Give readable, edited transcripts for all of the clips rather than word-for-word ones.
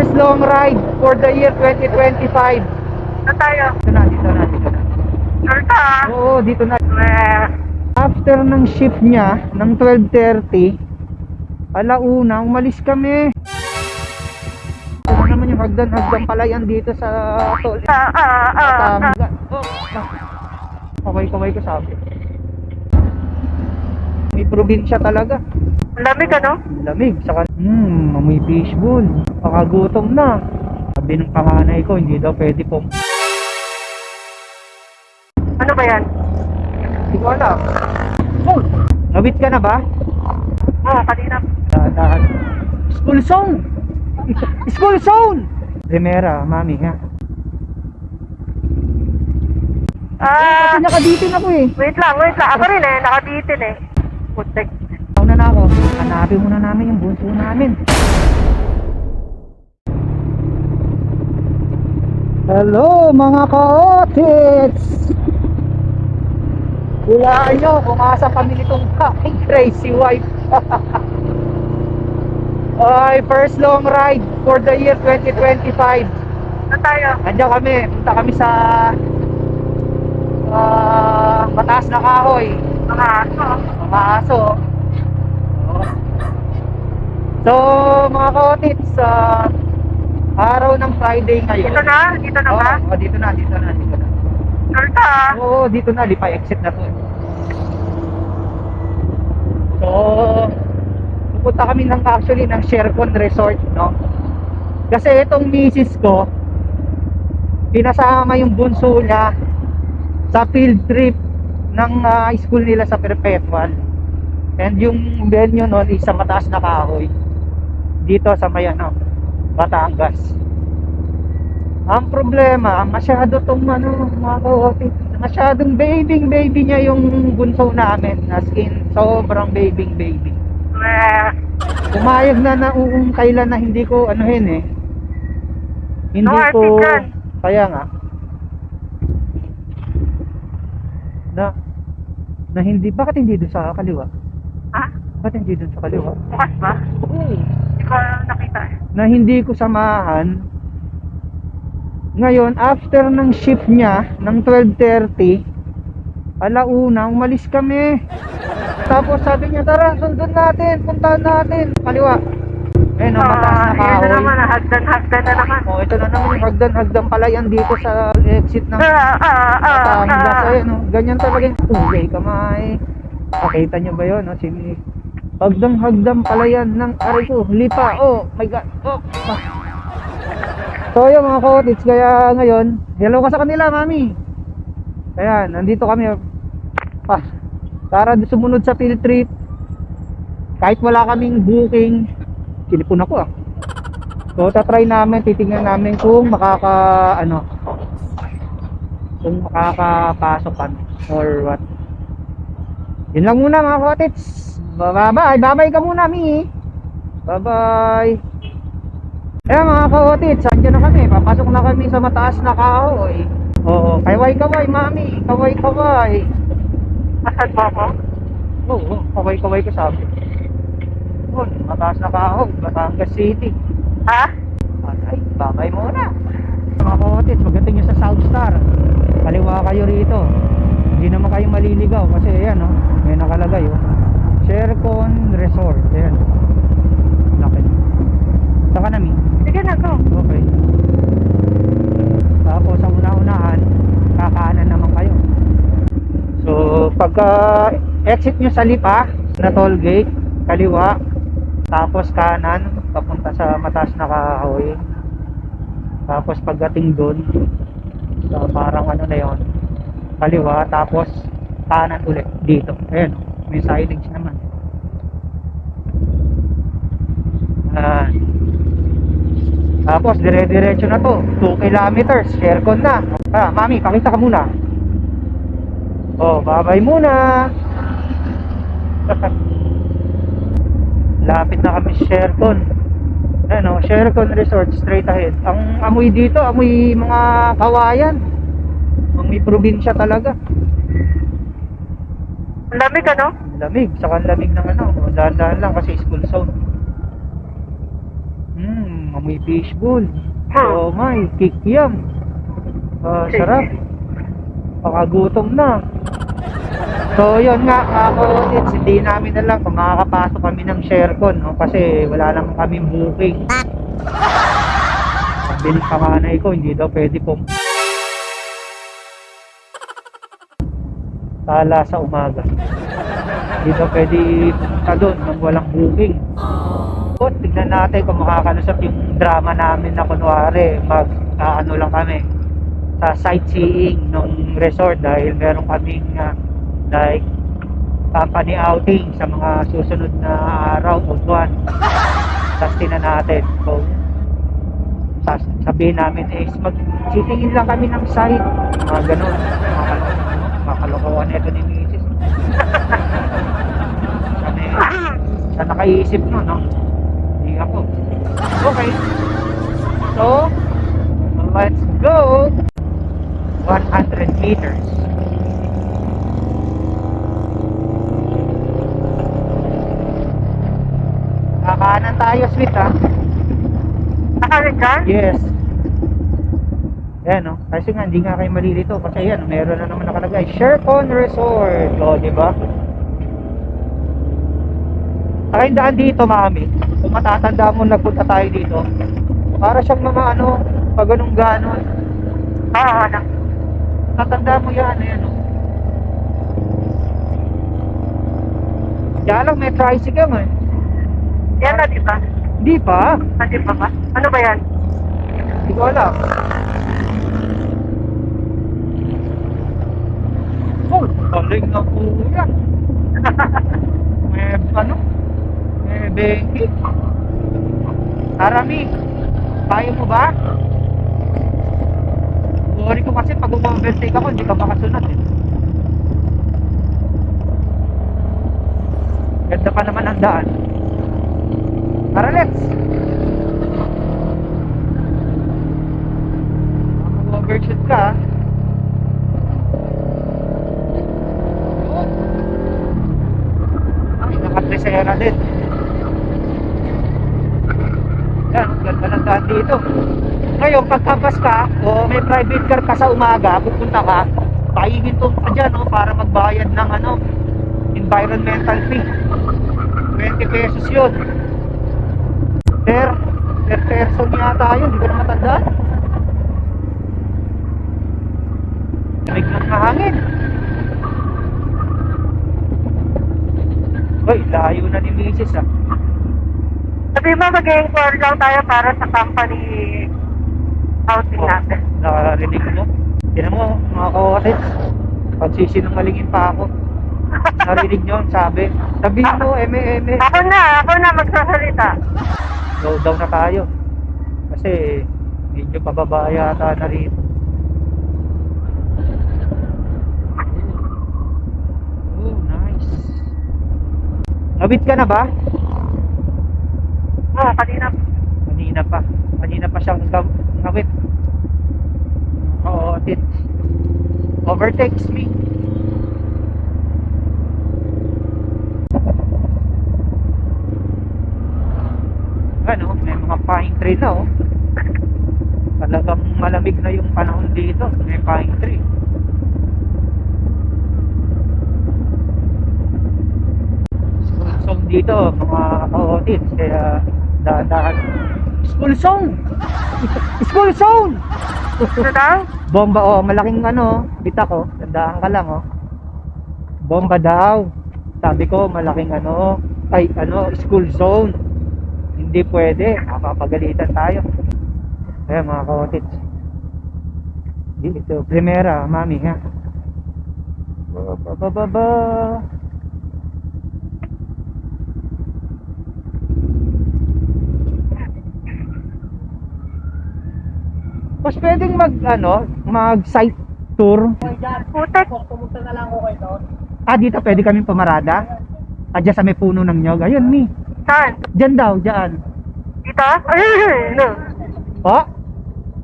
first long ride for the year 2025. Saan tayo? Dito na. Sure ka? Oo, dito na. Eh, After ng shift niya, ng 12:30, alauna, umalis kami. Ito naman yung hagdan palayan dito sa tol. Batangas. Oh, kaway ko sabi. May probinsya talaga. ang lamig ano? Lamig, saka amoy fishbowl. Pakagutom na. Sabi ng panganay ko, hindi daw pwede po. Ano ba yan? Hindi ko alam. Oh, nawit ka na ba? Oo, kanina. Dahan. School zone! School zone! Primera, mami ha. Kasi nakabitin ako eh. Wait lang. Ako rin eh, nakabitin eh. Putek. Una na ako. Hanapin muna namin yung bunso namin. Hello mga ka-otits! Hulaan nyo, kumasa kami nitong fucking crazy wife. Ay, first long ride for the year 2025. Saan tayo? Andiyan kami, punta kami sa mataas na kahoy. Mga aso. Mga aso. So mga ka-otits, araw ng Friday ngayon. Dito na ba? Oo, dito na. Sure ka? Oo, dito na, lipa exit na to. So, pupunta kami actually ng Shercon Resort, no? Kasi itong misis ko, pinasama yung bunso niya sa field trip ng school nila sa Perpetual. And yung venue nun is sa mataas na kahoy. Dito sa may Batangas. Ang problema, masyado tong mga ka-otits, masyadong baby niya yung bunso namin. As in, sobrang baby. Pumayag na kailan na hindi ko anuhin eh. Hindi No, ko, Artisan. kaya nga. Na hindi, bakit hindi doon sa kaliwa? Ha? Bakit hindi doon sa kaliwa? Bukas ba? Hindi ko nakita eh. Na hindi ko samahan. Ngayon, after ng shift niya ng 12:30, alauna, umalis kami. Tapos sabi niya, tara, sundon natin, puntahan natin. Kaliwa. Ayun, mataas na Yan kahoy. na naman, hagdan na naman. Oh, ito na naman yung hagdan palayan dito sa exit ng Batangas. Ayun, ganyan talaga yung tugay kamay. Nakita niyo ba yun? Hagdan palayan ng aray ko. Lipa, oh my god. Oh. So yun mga ka-otits, kaya ngayon, hello ka sa kanila, mami. Ayan, nandito kami para sumunod sa field trip. Kahit wala kaming booking, sinipon ako So tatry namin, titingnan namin kung kung makakapasok or what. Yun lang muna mga ka-otits. Bye-bye ka muna, mi. Bye-bye. Ayan mga ka-otits, andyan na kami. Papasok na kami sa mataas na kahoy. Oo, kaway, mami. Kaway. Masad mo ako? Oo, kaway ko sabi. Oo, mataas na kahoy, Batangas City. Ha? Ay, babay muna. Mga ka-otits, pagdating nyo sa South Star, kaliwa kayo rito. Hindi naman kayo maliligaw kasi ayan may nakalagay Shercon Resort. Ayan. Laki. Saka na, mi. Sige na, go. Okay. Tapos sa una-unahan, kakaanan naman kayo. So, pagka exit nyo sa Lipa na toll gate, kaliwa, tapos kanan, papunta sa mataas na kahoy. Tapos pagdating doon, parang na yon, kaliwa, tapos kanan ulit dito. Ayan, may signage naman. Tapos dire-diretso na to, 2 kilometers, Shercon na. Mami, pakita ka muna. Oh, babay muna. Lapit na kami Shercon. Shercon Resort, straight ahead. Ang amoy dito, amoy mga kawayan. Amoy probinsya talaga. Ang lamig ano? Lamig, saka lamig ng dahan-dahan lang kasi school zone. amoy fishbowl. Oh my, kikiam. Sarap. Pakagutom na. So yun nga ako, hindi namin alam kung makakapasok kami ng Sharecon, no? Kasi wala lang kaming booking. Sabi ng panganay ko, hindi daw pwede pong tala sa umaga. Hindi daw pwede pumunta doon nang walang booking. So, tignan natin kung makakalusap yung drama namin na kunwari ano lang kami sa sightseeing ng resort dahil meron kaming like company outing sa mga susunod na araw o buwan. Tapos tingnan natin kung sabihin namin is magsitingin lang kami ng site, mga ganun. Makalokohan ito ni Mrs. Siya nakaisip no, no? Hindi ako. Okay. So, let's go. 100 meters. Kakanan tayo, sweet, ha? Nakalit ka? Yes. Ayan, no? Kasi nga, hindi nga kayo malilito. Kasi ayan, meron na naman nakalagay. Sharecon Resort. O, diba? Saka yung daan dito, mami. Kung matatanda mo, nagpunta tayo dito. Para siyang mga ano, pag ganun ganon. Oo, ano? Tatanda mo yan, ayan, no? Kaya lang, may tricycle, eh. Yan na, di ba? Hindi pa. Di ba ba? Ano ba yan? Hindi ko alam. Oh, galing na po yan. May ano? May bengi. Arami, kaya mo ba? Worry ko kasi pag umu-overtake ako, hindi ka makasunod eh. Ganda pa naman ang daan. Tara, let's! Mag-overshoot ka. Ay, nakapresaya na din. Yan, ganda ng daan dito. Ngayon, pagkapas ka, o may private car ka sa umaga, pupunta ka, pahinginto ka dyan, no, para magbayad ng ano, environmental fee. 20 pesos yun. Per person yata yun, hindi ko na matandaan. Lamig ng hangin. Uy, layo na ni Mrs. ah. Sabi mo, mag-inquire lang tayo para sa company outing natin. Nakarinig mo? Tinan mo, mga ka-otits, pagsisinungalingin pa ako. Narinig nyo, sabi. Sabihin mo, eme. Ako na magsasalita. Slow down na tayo. Kasi medyo pababa yata na rin. Oh, nice. Nawit ka na ba? Oo, kanina. Kanina pa siyang nawit. Oo, it overtakes me. Ano, may mga pine tree na oh. Talagang malamig na yung panahon dito. May pine tree. School zone dito, mga kaotis. Kaya dahan-dahan. School zone! School zone! Ano daw? Bomba oh, malaking ano, bita ko. Tandaan ka lang oh. Bomba daw. Sabi ko, malaking ano, ay ano, school zone. Hindi pwede, mapapagalitan tayo. Kaya mga kaotits, dito, primera, mami ha. Ba. Mas pwedeng mag site tour. Putek. Pumunta na lang ako kayo doon. Dito pwede kaming pumarada. Diyan sa may puno ng nyog. Ayun, mi. Saan? Diyan daw, diyan. Dito? Ay, no. Po?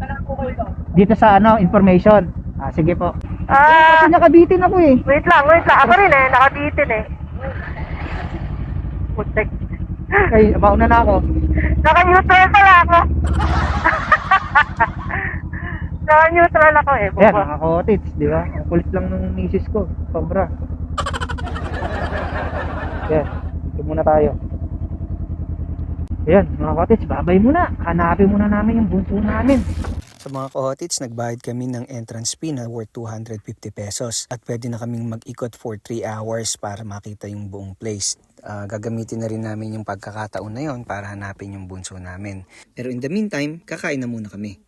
Talang po kayo doon. Dito sa information. Sige po. Kasi nakabitin ako eh. Wait lang. Ako rin nakabitin eh. Putek. Ay, mauna na ako. Naka-neutral pala ako. Naka-neutral ako eh. Ayan, Bubo. mga kotits, di ba? Ang kulit lang ng misis ko. Sobra. Ayan, ito muna tayo. Ayan, mga kotits, babay muna. Hanapin muna namin yung bunso namin. Sa mga kohotits, nagbayad kami ng entrance fee na worth 250 pesos at pwede na kaming mag-ikot for 3 hours para makita yung buong place. Gagamitin na rin namin yung pagkakataon na yon para hanapin yung bunso namin. Pero in the meantime, kakain na muna kami.